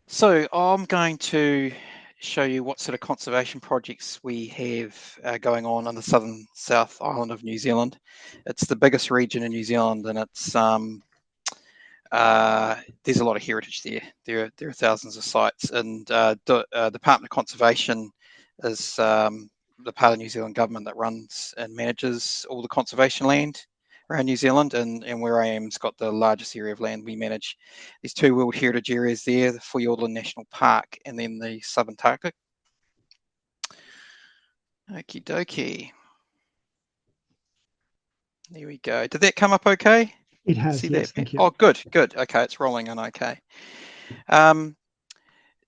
So I'm going to show you what sort of conservation projects we have going on the southern South Island of New Zealand. It's the biggest region in New Zealand, and there's a lot of heritage there. There are thousands of sites, and Department of Conservation is the part of New Zealand government that runs and manages all the conservation land around New Zealand, and where I am's got the largest area of land we manage. There's two World Heritage areas there, the Fiordland National Park and then the Subantarctic. Okie dokie. There we go. Did that come up okay? It has, See yes, that? thank you. Oh, good, good. Okay, it's rolling on okay. Um,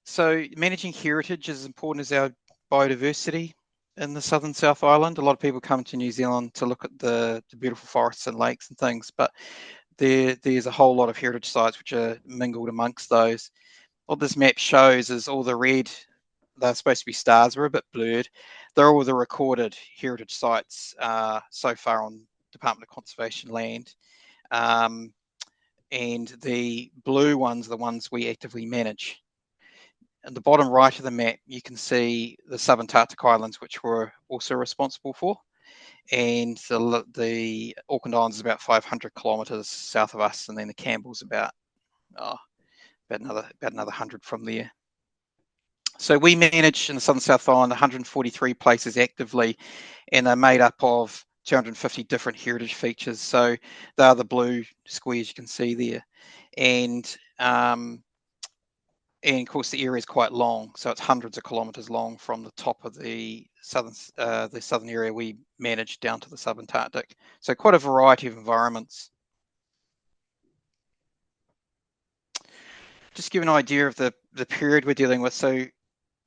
so managing heritage is important as our biodiversity in the southern South Island. A lot of people come to New Zealand to look at the beautiful forests and lakes and things, but there's a whole lot of heritage sites which are mingled amongst those. What this map shows is all the red, they're supposed to be stars, we're a bit blurred. They're all the recorded heritage sites so far on Department of Conservation land. Um, and the blue ones are the ones we actively manage. At the bottom right of the map, you can see the subantarctic islands, which we're also responsible for. And the Auckland Islands is about 500 kilometres south of us, and then the Campbell's about another 100 from there. So we manage in the Southern South Island 143 places actively, and they're made up of 250 different heritage features. So they are the blue squares you can see there, and of course the area is quite long, so it's hundreds of kilometres long from the top of the southern area we manage down to the subantarctic. So quite a variety of environments. Just give an idea of the period we're dealing with. So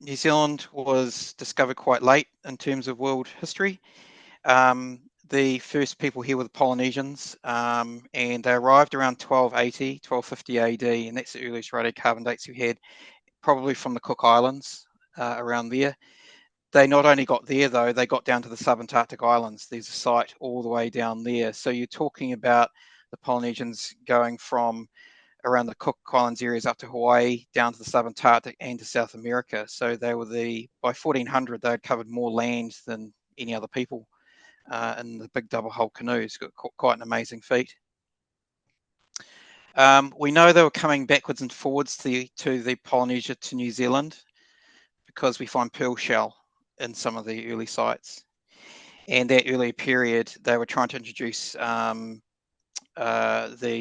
New Zealand was discovered quite late in terms of world history. The first people here were the Polynesians, and they arrived around 1280, 1250 AD, and that's the earliest radiocarbon dates we had, probably from the Cook Islands around there. They not only got there, though, they got down to the subantarctic islands. There's a site all the way down there. So you're talking about the Polynesians going from around the Cook Islands areas up to Hawaii, down to the subantarctic and to South America. So they were by 1400, they had covered more land than any other people in the big double hull canoes. Quite an amazing feat. We know they were coming backwards and forwards to the Polynesia to New Zealand because we find pearl shell in some of the early sites. And that earlier period, they were trying to introduce the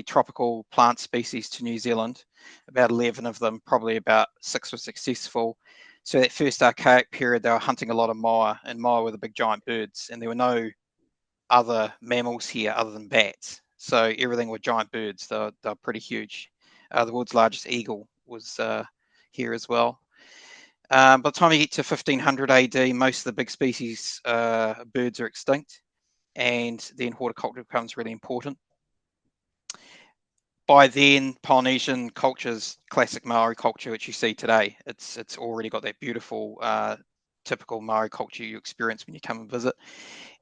tropical plant species to New Zealand. About 11 of them, probably about 6 were successful. So that first archaic period, they were hunting a lot of moa, and moa were the big giant birds, and there were no other mammals here other than bats. So everything were giant birds. They're pretty huge. The world's largest eagle was here as well. By the time you get to 1500 AD, most of the big species birds are extinct, and then horticulture becomes really important. By then, Polynesian culture's classic Maori culture, which you see today. It's already got that beautiful, typical Maori culture you experience when you come and visit.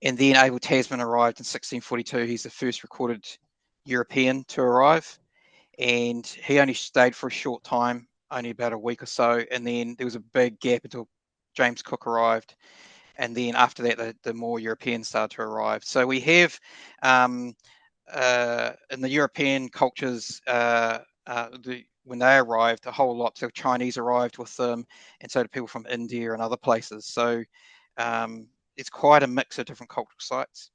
And then Abel Tasman arrived in 1642. He's the first recorded European to arrive, and he only stayed for a short time, only about a week or so. And then there was a big gap until James Cook arrived, and then after that, the more Europeans started to arrive. So we have in the European cultures, when they arrived, a whole lot. So Chinese arrived with them, and so did people from India and other places. So it's quite a mix of different cultural sites.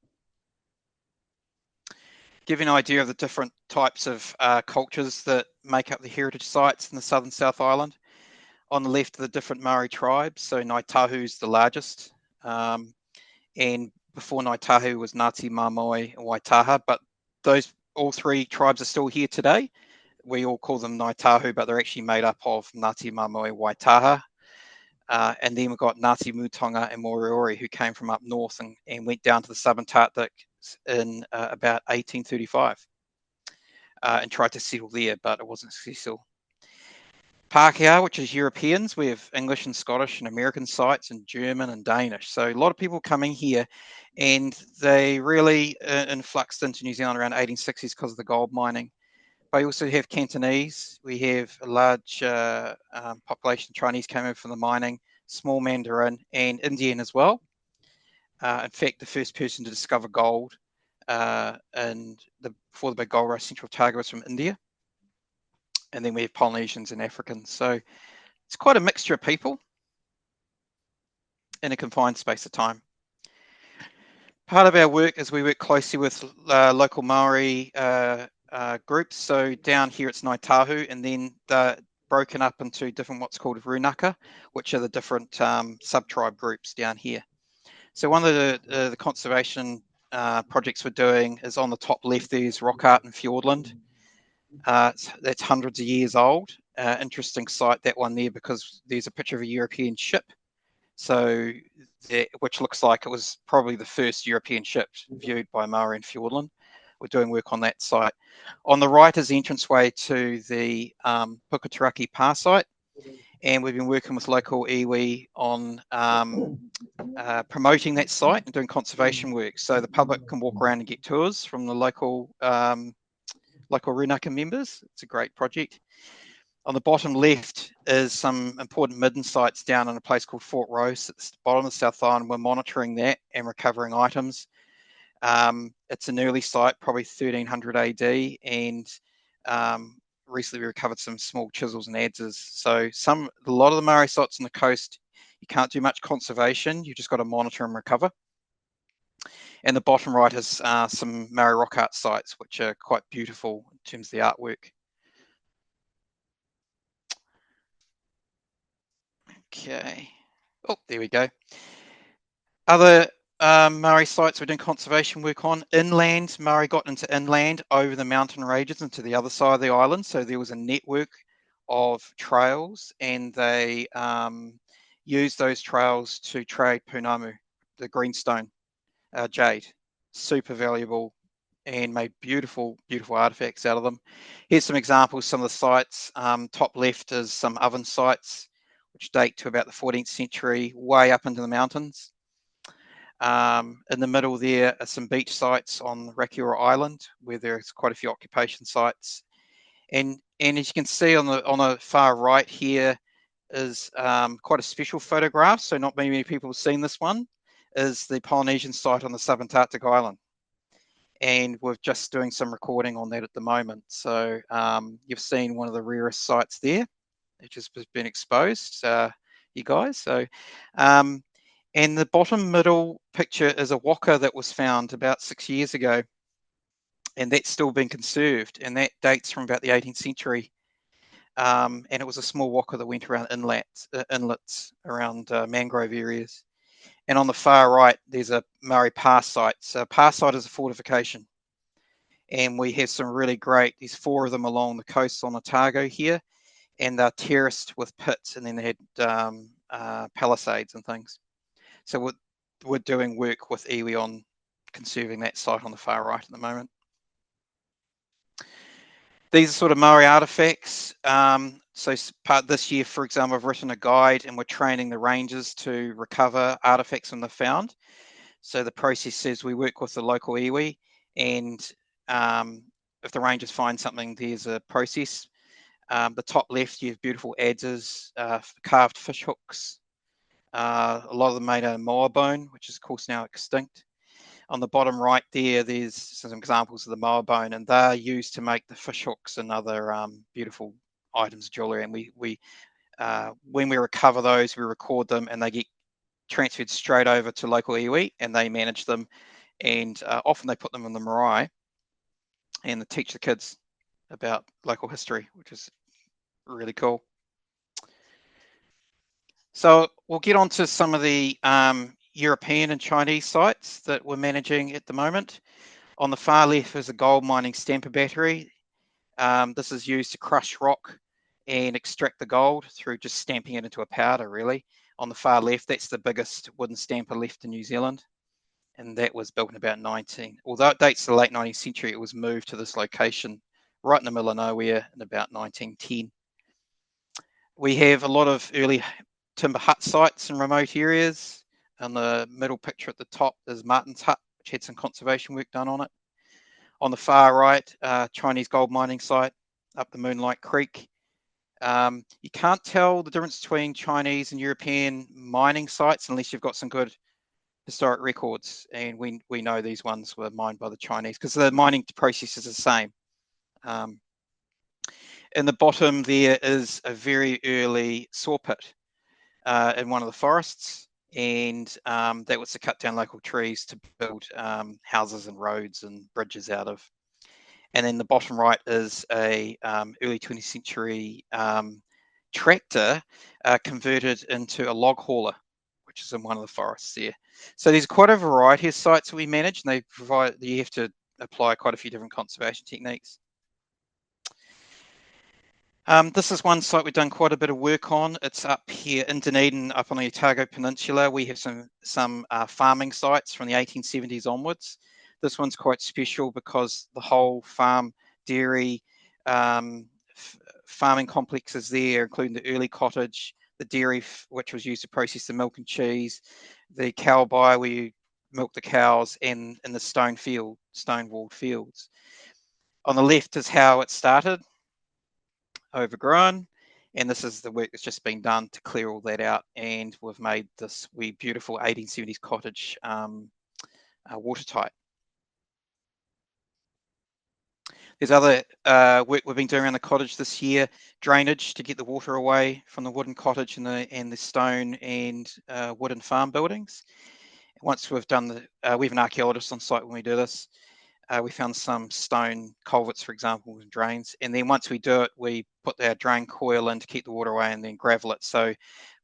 Give you an idea of the different types of cultures that make up the heritage sites in the southern South Island. On the left are the different Maori tribes. So Ngāi Tahu is the largest, and before Ngāi Tahu was Ngāti Māmoe and Waitaha, but all three tribes are still here today. We all call them Ngāi Tahu, but they're actually made up of Ngāti Māmoe, Waitaha. And then we've got Ngāti Mutonga and Moriori, who came from up north and went down to the subantarctic in about 1835 and tried to settle there, but it wasn't successful. Pākehā, which is Europeans, we have English and Scottish and American sites and German and Danish. So a lot of people coming here, and they really influxed into New Zealand around 1860s because of the gold mining. But we also have Cantonese. We have a large population of Chinese came in from the mining, small Mandarin, and Indian as well. In fact, the first person to discover gold before the big gold rush, Central Otago, was from India. And then we have Polynesians and Africans. So it's quite a mixture of people in a confined space of time. Part of our work is we work closely with local Maori groups. So down here it's Ngāi Tahu, and then they're broken up into different what's called runaka, which are the different sub-tribe groups down here. So one of the conservation projects we're doing is on the top left, there's rock art in Fiordland. That's hundreds of years old. Interesting site, that one there, because there's a picture of a European ship. So, which looks like it was probably the first European ship viewed by Maori in Fiordland. We're doing work on that site. On the right is the entranceway to the Puketaraki Pa site, and we've been working with local iwi on promoting that site and doing conservation work, so the public can walk around and get tours from the local runaka members. It's a great project. On the bottom left is some important midden sites down in a place called Fort Rose at the bottom of the South Island. We're monitoring that and recovering items. It's an early site, probably 1300 AD, and recently we recovered some small chisels and adzes. So a lot of the Maori sites on the coast, you can't do much conservation. You just got to monitor and recover. And the bottom right has some Maori rock art sites, which are quite beautiful in terms of the artwork. Okay. Oh, there we go. Other Maori sites we're doing conservation work on. Inland, Maori got into inland over the mountain ranges into the other side of the island. So there was a network of trails, and they used those trails to trade punamu, the greenstone, jade. Super valuable, and made beautiful, beautiful artifacts out of them. Here's some examples, some of the sites. Top left is some oven sites, which date to about the 14th century, way up into the mountains. In the middle there are some beach sites on Rakiura Island, where there's quite a few occupation sites. And as you can see on the far right here is quite a special photograph, so not many people have seen this one, is the Polynesian site on the subantarctic island. And we're just doing some recording on that at the moment. So you've seen one of the rarest sites there, which has been exposed, you guys. So, and the bottom middle picture is a waka that was found about 6 years ago, and that's still been conserved, and that dates from about the 18th century. And it was a small waka that went around inlets around mangrove areas. And on the far right, there's a Maori Pa site. So Pa site is a fortification. And we have some really great, there's 4 of them along the coast on Otago here, and they're terraced with pits, and then they had palisades and things. So we're doing work with iwi on conserving that site on the far right at the moment. These are sort of Maori artifacts. So this year, for example, I've written a guide, and we're training the rangers to recover artifacts when they're found. So the process says we work with the local iwi, and if the rangers find something, there's a process. The top left, you have beautiful adzes, carved fish hooks. A lot of them made out of moa bone, which is of course now extinct. On the bottom right there's some examples of the moa bone, and they're used to make the fish hooks and other beautiful items of jewelry. And when we recover those, we record them, and they get transferred straight over to local iwi, and they manage them. And often they put them in the marae, and they teach the kids about local history, which is really cool. So we'll get on to some of the European and Chinese sites that we're managing at the moment. On the far left is a gold mining stamper battery. This is used to crush rock and extract the gold through just stamping it into a powder, really. On the far left, that's the biggest wooden stamper left in New Zealand. And that was built in about although it dates to the late 19th century, it was moved to this location right in the middle of nowhere in about 1910. We have a lot of early timber hut sites in remote areas. On the middle picture at the top is Martin's Hut, which had some conservation work done on it. On the far right, Chinese gold mining site. up the Moonlight Creek. You can't tell the difference between Chinese and European mining sites unless you've got some good historic records, and we know these ones were mined by the Chinese because the mining process is the same. In the bottom there is a very early saw pit in one of the forests, and that was to cut down local trees to build houses and roads and bridges out of. And then the bottom right is a early 20th century tractor converted into a log hauler, which is in one of the forests there. So there's quite a variety of sites that we manage, and they provide, you have to apply quite a few different conservation techniques. This is one site we've done quite a bit of work on. It's up here in Dunedin, up on the Otago Peninsula. We have some farming sites from the 1870s onwards. This one's quite special because the whole farm, dairy, farming complex is there, including the early cottage, the dairy, which was used to process the milk and cheese, the cow byre where you milk the cows, and the stone-walled fields. On the left is how it started, overgrown, and this is the work that's just been done to clear all that out, and we've made this wee beautiful 1870s cottage watertight. There's other work we've been doing around the cottage this year, drainage to get the water away from the wooden cottage and the stone and wooden farm buildings. Once we've done we have an archaeologist on site when we do this. We found some stone culverts, for example, with drains. And then once we do it, we put our drain coil in to keep the water away and then gravel it. So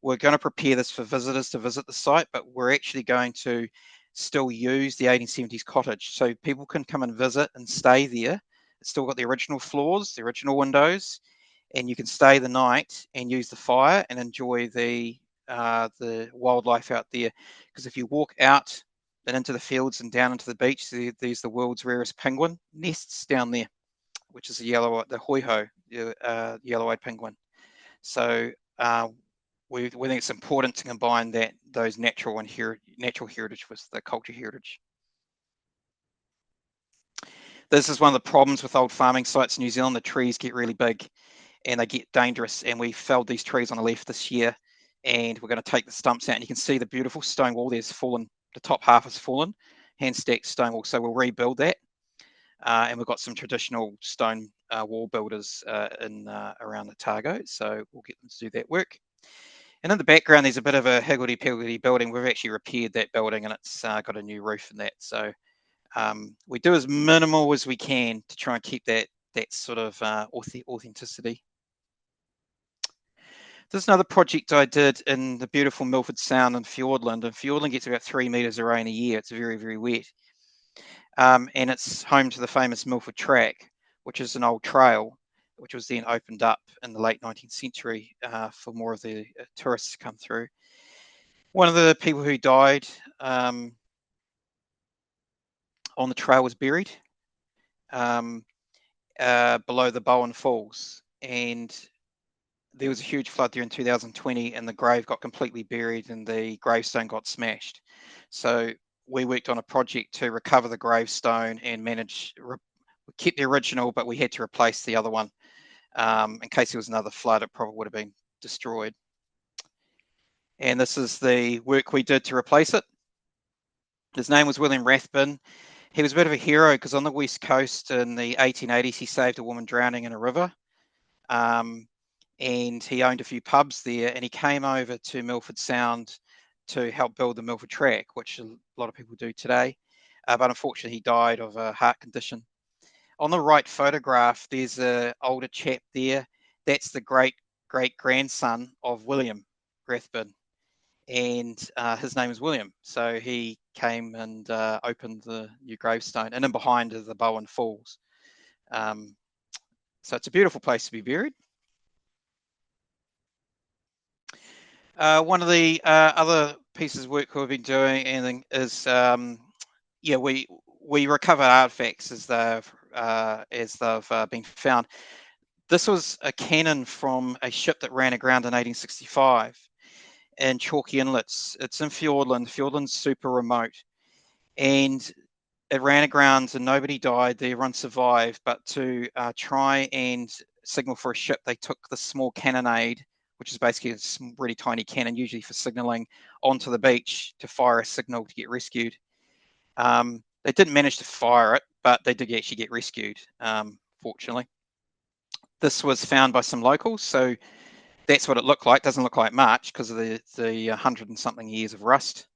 we're going to prepare this for visitors to visit the site, but we're actually going to still use the 1870s cottage. So people can come and visit and stay there. It's still got the original floors, the original windows, and you can stay the night and use the fire and enjoy the wildlife out there. Because if you walk out and into the fields and down into the beach, there's the world's rarest penguin nests down there, which is the hoiho, yellow-eyed penguin. So we think it's important to combine those natural heritage with the culture heritage. This is one of the problems with old farming sites in New Zealand. The trees get really big and they get dangerous, and we felled these trees on the left this year, and we're going to take the stumps out, and you can see the beautiful stone wall there's fallen. The top half has fallen, hand stacked stone wall. So we'll rebuild that, and we've got some traditional stone wall builders around Otago, so we'll get them to do that work. And in the background, there's a bit of a higgledy-piggledy building. We've actually repaired that building, and it's got a new roof in that. So we do as minimal as we can to try and keep that sort of authenticity. There's another project I did in the beautiful Milford Sound in Fiordland, and Fiordland gets about 3 metres of rain a year. It's very, very wet. And it's home to the famous Milford Track, which is an old trail, which was then opened up in the late 19th century for more of the tourists to come through. One of the people who died on the trail was buried below the Bowen Falls, and there was a huge flood there in 2020, and the grave got completely buried and the gravestone got smashed. So we worked on a project to recover the gravestone and we kept the original, but we had to replace the other one. In case there was another flood, it probably would have been destroyed. And this is the work we did to replace it. His name was William Rathbun. He was a bit of a hero because on the West Coast in the 1880s, he saved a woman drowning in a river. And he owned a few pubs there, and he came over to Milford Sound to help build the Milford Track, which a lot of people do today. But unfortunately, he died of a heart condition. On the right photograph, there's an older chap there. That's the great-great-grandson of William Rathbun, and his name is William. So he came and opened the new gravestone, and in behind is the Bowen Falls. So it's a beautiful place to be buried. One of the other pieces of work we've been doing is, we recover artifacts as they've been found. This was a cannon from a ship that ran aground in 1865 in Chalky Inlets. It's in Fiordland. Fiordland's super remote, and it ran aground and nobody died. Everyone survived, but to try and signal for a ship, they took the small cannonade, which is basically a really tiny cannon, usually for signaling, onto the beach to fire a signal to get rescued. They didn't manage to fire it, but they did actually get rescued, fortunately. This was found by some locals, so that's what it looked like. Doesn't look like much because of the 100 and something years of rust.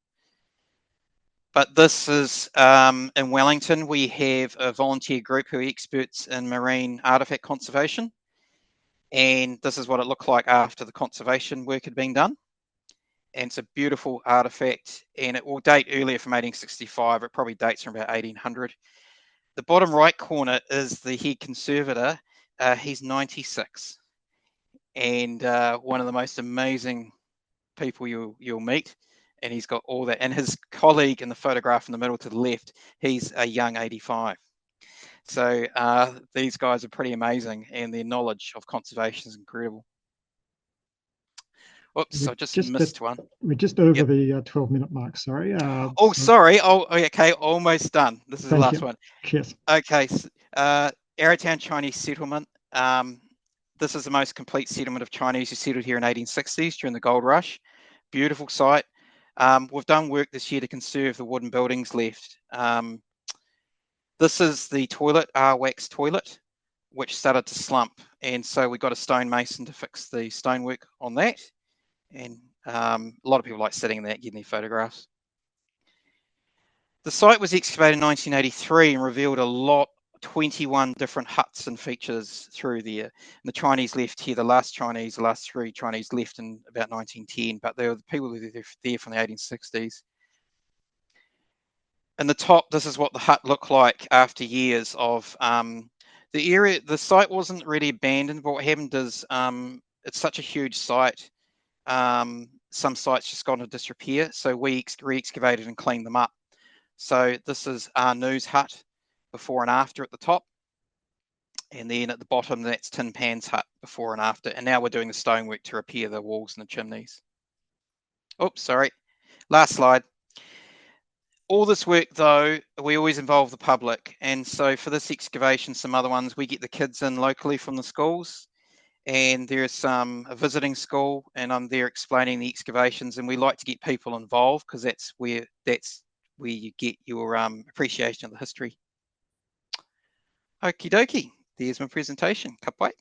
But this is in Wellington. We have a volunteer group who are experts in marine artefact conservation. And this is what it looked like after the conservation work had been done. And it's a beautiful artefact, and it will date earlier from 1865. It probably dates from about 1800. The bottom right corner is the head conservator. He's 96, and one of the most amazing people you'll meet. And he's got all that. And his colleague in the photograph in the middle to the left, he's a young 85. So these guys are pretty amazing, and their knowledge of conservation is incredible. Oops, I just missed one. We're just over the 12-minute mark, sorry. Sorry. Oh, okay, almost done. This is the last one. Cheers. Okay, Arrowtown Chinese settlement. This is the most complete settlement of Chinese who settled here in 1860s during the gold rush. Beautiful site. We've done work this year to conserve the wooden buildings left. This is the toilet, wax toilet, which started to slump. And so we got a stonemason to fix the stonework on that. And a lot of people like sitting in that, getting their photographs. The site was excavated in 1983 and revealed 21 different huts and features through there. And the Chinese left here, the last three Chinese left in about 1910, but they were the people who were there from the 1860s. In the top, this is what the hut looked like after years of the area. The site wasn't really abandoned, but what happened is it's such a huge site. Some sites just got into disrepair, so we re-excavated and cleaned them up. So this is our news hut before and after at the top, and then at the bottom that's Tin Pan's hut before and after. And now we're doing the stonework to repair the walls and the chimneys. Oops, sorry. Last slide. All this work, though, we always involve the public. And so for this excavation, some other ones, we get the kids in locally from the schools. And there's a visiting school, and I'm there explaining the excavations. And we like to get people involved because that's where you get your appreciation of the history. Okie dokie. There's my presentation. Ka pai.